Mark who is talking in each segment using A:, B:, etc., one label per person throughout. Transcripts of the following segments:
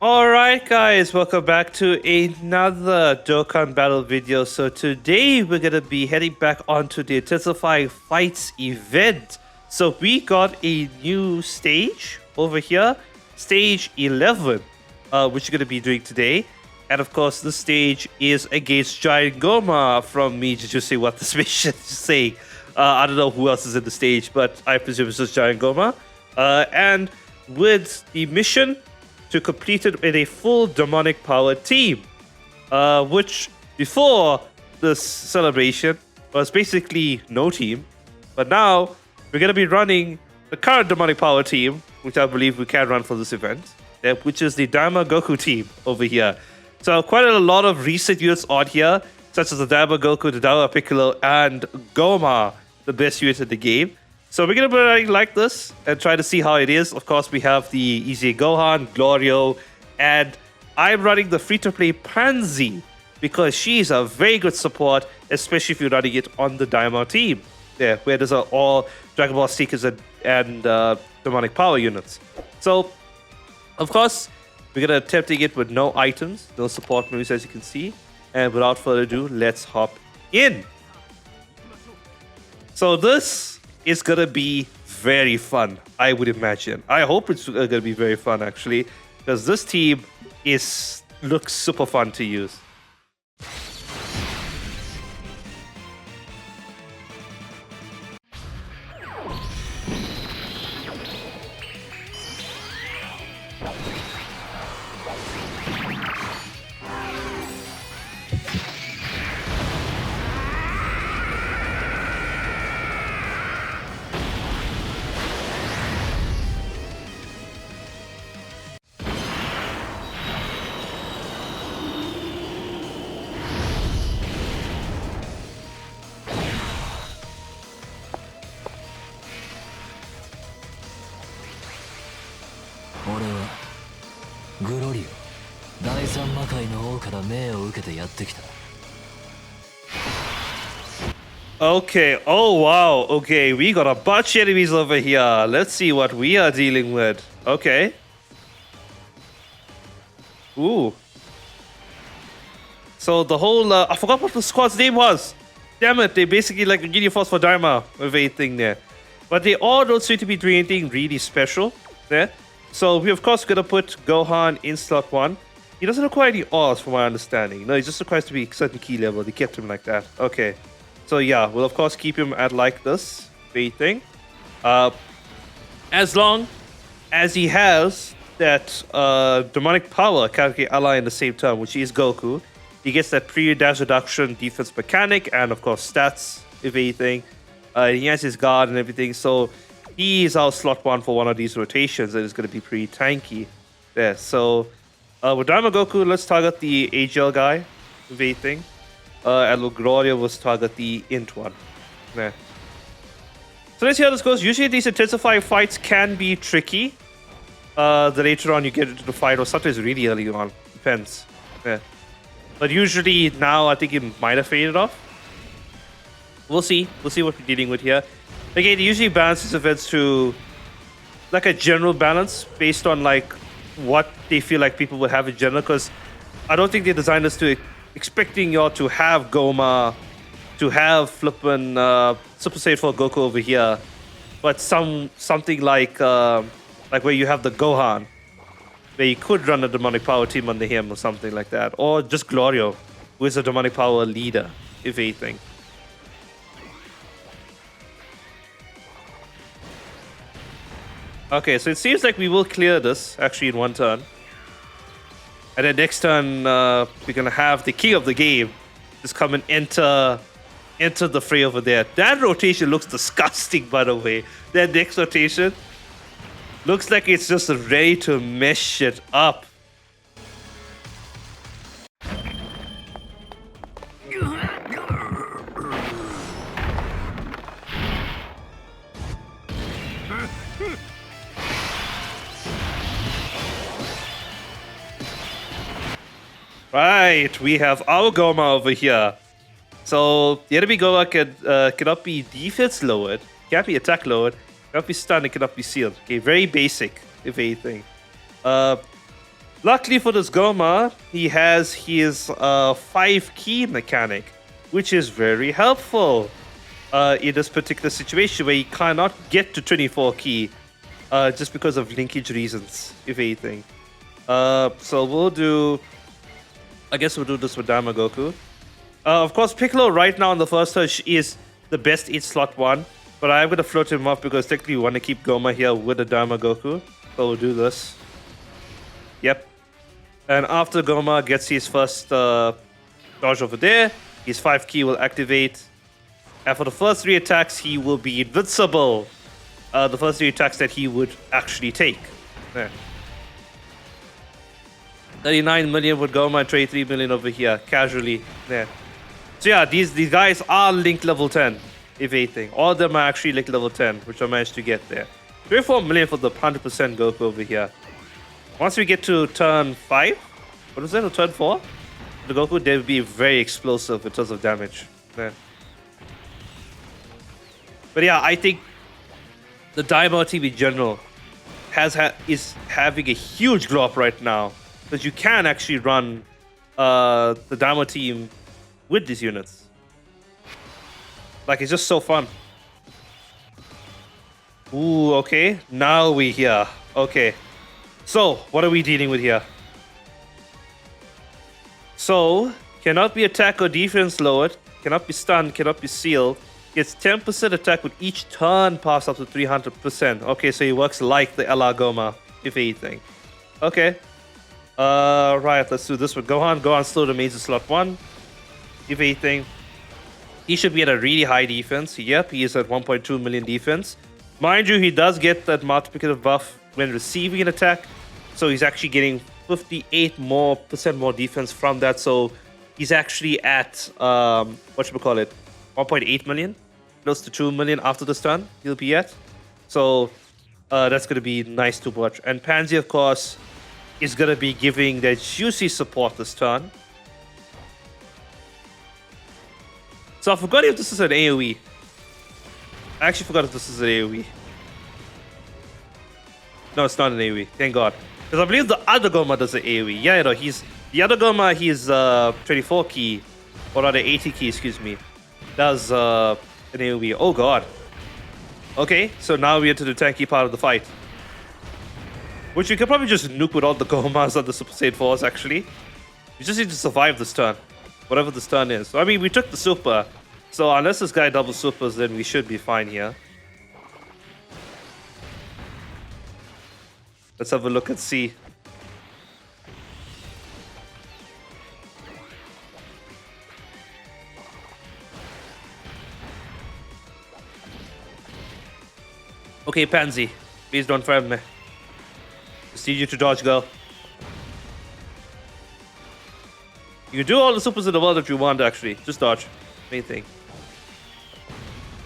A: Alright guys, welcome back to another Dokkan battle video. So today we're going to be heading back onto the Intensifying Fights event. So we got a new stage over here, stage 11, which we're going to be doing today. And of course this stage is against Giant Gomah from me to just say what this mission is saying. I don't know who else is in the stage, but I presume it's just Giant Gomah. And with the mission to complete it with a full demonic power team, which before this celebration was basically no team, but now we're going to be running the current demonic power team, which I believe we can run for this event, which is the Daima Goku team over here. So quite a lot of recent units on here, such as the Daima Goku, the Daima Piccolo, and Gomah, the best units in the game. So we're going to be running like this and try to see how it is. Of course, we have the Easy Gohan, Glorio, and I'm running the free-to-play Pansy because she's a very good support, especially if you're running it on the Daima team, where there's all Dragon Ball Seekers and demonic power units. So, of course, we're going to attempt it with no items, no support moves as you can see. And without further ado, let's hop in. So this is gonna be very fun, I would imagine. I hope it's gonna be very fun actually, because this team looks super fun to use. Okay, oh wow, okay, we got a bunch of enemies over here. Let's see what we are dealing with. Okay. Ooh. So the whole, I forgot what the squad's name was. Damn it, they basically like Union Force for Daima with everything there. But they all don't seem to be doing anything really special there. So we of course gonna put Gohan in slot 1. He doesn't require any ores from my understanding. No, he just requires to be a certain key level. They kept him like that. Okay. So yeah, we'll of course keep him at like this thing. As long as he has that demonic power character ally in the same turn, which is Goku. He gets that pre-dash reduction defense mechanic and of course stats, if anything. He has his guard and everything, so he is our slot 1 for one of these rotations and it's going to be pretty tanky there. So with Daima Goku, let's target the AGL guy, if anything. And Gloria was target the int one. There. So let's see how this goes. Usually these intensifying fights can be tricky. The later on you get into the fight, or sometimes really early on. Depends. Yeah. But usually now I think it might have faded off. We'll see. We'll see what we're dealing with here. Again, they usually balance these events to like a general balance based on like what they feel like people would have in general, because I don't think they designed this to expecting y'all to have Gomah, to have flippin' Super Saiyan 4 Goku over here, but something like where you have the Gohan, where you could run a demonic power team under him or something like that, or just Glorio, who is a demonic power leader, if anything. Okay, so it seems like we will clear this actually in one turn. And then next turn, we're gonna have the king of the game just come and enter the fray over there. That rotation looks disgusting, by the way. That next rotation looks like it's just ready to mesh it up. Right, we have our Gomah over here. So the enemy Gomah cannot be defense lowered, can't be attack lowered, cannot be stunned, it cannot be sealed. Okay, very basic, if anything. Luckily for this Gomah, he has his 5 key mechanic, which is very helpful in this particular situation where he cannot get to 24 key just because of linkage reasons, if anything. So we'll do... I guess we'll do this with Damagoku. Of course, Piccolo right now on the first touch is the best 8 slot 1, but I'm going to float him off because technically we want to keep Gomah here with the Damagoku. So we'll do this. Yep. And after Gomah gets his first dodge over there, his 5 key will activate. And for the first 3 attacks, he will be invincible. The first 3 attacks that he would actually take. There. 39 million with Gomah and 23 million over here, casually. There. So yeah, these guys are linked level 10, if anything. All of them are actually linked level 10, which I managed to get there. 24 million for the 100% Goku over here. Once we get to turn 5, what was that, or turn 4? The Goku, they will be very explosive in terms of damage. There. But yeah, I think the Daimao team in general is having a huge glow up right now. Because you can actually run the Daimao team with these units. Like, it's just so fun. Ooh, okay. Now we here. Okay. So, what are we dealing with here? So, cannot be attack or defense lowered. Cannot be stunned. Cannot be sealed. Gets 10% attack with each turn pass up to 300%. Okay, so he works like the LR Gomah, if anything. Okay. Right, let's do this with Gohan. Gohan still remains in slot 1. If anything, he should be at a really high defense. Yep, he is at 1.2 million defense. Mind you, he does get that multiplicative buff when receiving an attack. So he's actually getting 58% more defense from that. So he's actually at, 1.8 million? Close to 2 million after this turn, he'll be at. So that's going to be nice to watch. And Pansy, of course, is going to be giving that juicy support this turn. So I forgot if this is an AoE. I actually forgot if this is an AoE. No, it's not an AoE. Thank God. Because I believe the other Gomah does an AoE. Yeah, you know, the other Gomah, he's 24 key. Or rather 80 key, excuse me. Does an AoE. Oh God. Okay, so now we're into the tanky part of the fight. Which you can probably just nuke with all the Gomahs on the Super Saiyan 4s, actually. You just need to survive this turn. Whatever this turn is. So, I mean, we took the super. So unless this guy double supers, then we should be fine here. Let's have a look and see. Okay, Pansy. Please don't friend me. Just need you to dodge, girl. You can do all the supers in the world if you want, actually. Just dodge. Main thing.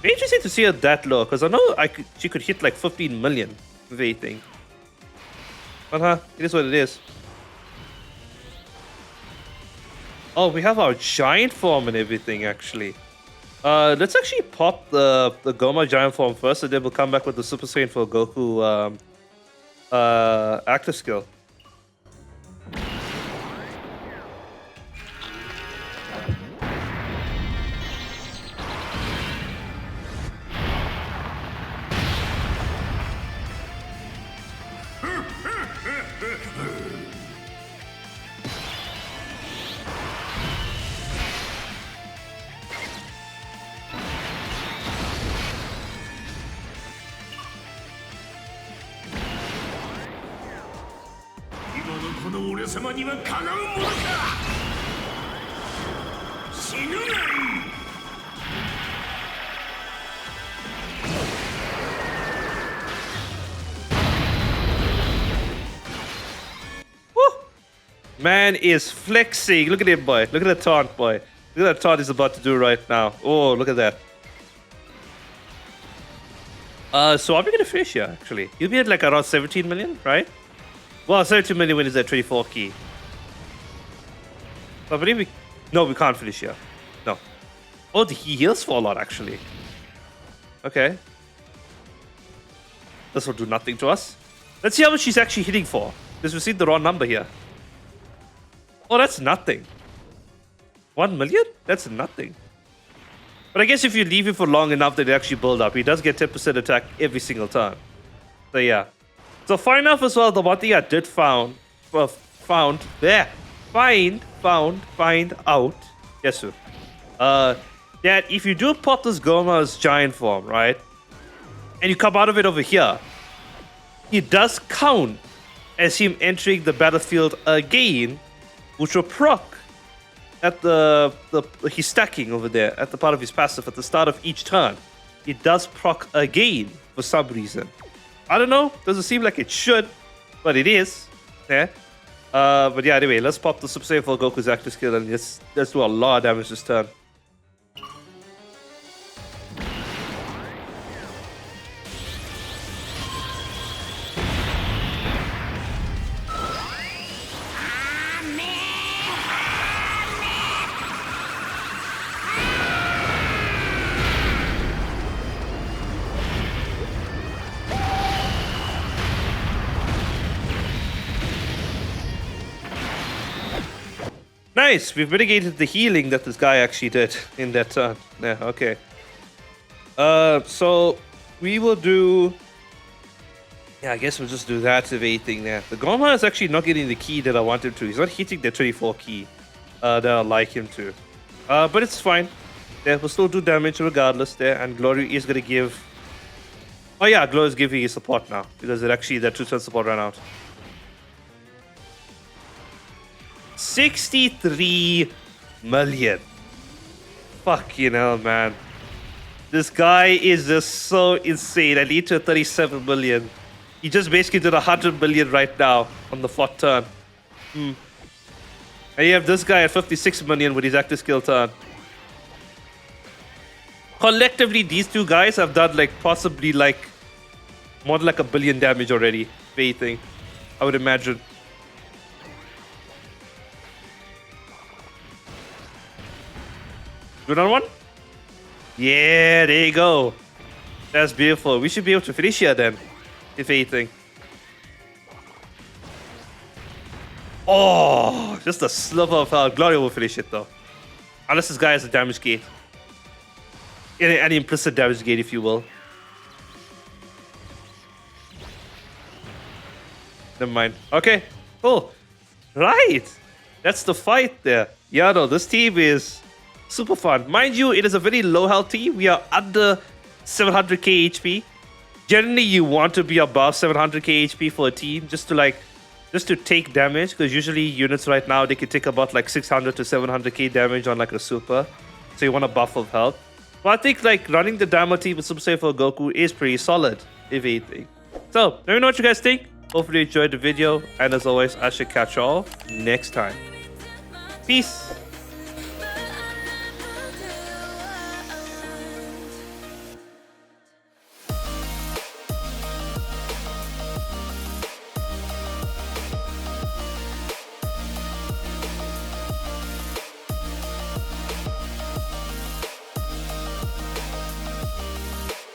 A: Very interesting to see her that low, because I know she could hit like 15 million with anything. But it is what it is. Oh, we have our giant form and everything, actually. Let's actually pop the Gomah giant form first, and then we'll come back with the Super Saiyan for Goku active skill. Man is flexing. Look at him, boy. Look at the taunt, boy. Look at that taunt he's about to do right now. Oh, look at that. So are we gonna finish here, actually? He'll be at like around 17 million, right? Well, 17 million when he's at 24 key. I believe we... No, we can't finish here. No. Oh, he heals for a lot, actually. Okay. This will do nothing to us. Let's see how much she's actually hitting for. Because we've seen the raw number here. Oh, that's nothing. 1 million? That's nothing. But I guess if you leave it for long enough, that it actually build up. He does get 10% attack every single time. So yeah. So far enough as well, the one thing I did find out. Yes, sir. That if you do pop this Gomah's giant form, right? And you come out of it over here, it does count as him entering the battlefield again, which will proc at he's stacking over there at the part of his passive at the start of each turn. It does proc again for some reason. I don't know. Doesn't seem like it should, but it is. Yeah. But yeah. Anyway, let's pop the Super Saiyan for Goku's active skill and let's do a lot of damage this turn. Nice, we've mitigated the healing that this guy actually did in that turn. Yeah, okay. So we will do. Yeah, I guess we'll just do that evading there. The Gomah is actually not getting the key that I want him to. He's not hitting the 24 key that I like him to. But it's fine. Yeah, we'll still do damage regardless there. And Glory is gonna give. Oh yeah, Glory is giving his support now because it actually that 2-turn support ran out. 63 million. Fucking hell, man. This guy is just so insane. I need to 37 million. He just basically did 100 million right now on the 4th turn. And you have this guy at 56 million with his active skill turn. Collectively, these two guys have done like possibly like more than like 1 billion damage already. If anything, I would imagine. Do another one? Yeah, there you go. That's beautiful. We should be able to finish here then, if anything. Oh, just a sliver of health. Gloria will finish it though. Unless this guy has a damage gate. An implicit damage gate, if you will. Never mind. Okay, cool. Right. That's the fight there. Yeah, no, this team is super fun. Mind you, it is a very low health team. We are under 700k HP. Generally, you want to be above 700k HP for a team just to take damage, because usually units right now, they can take about like 600 to 700k damage on like a super. So you want a buff of health. But I think like running the Dama team with Super Saiyan for Goku is pretty solid, if anything. So, let me know what you guys think. Hopefully you enjoyed the video. And as always, I should catch you all next time. Peace.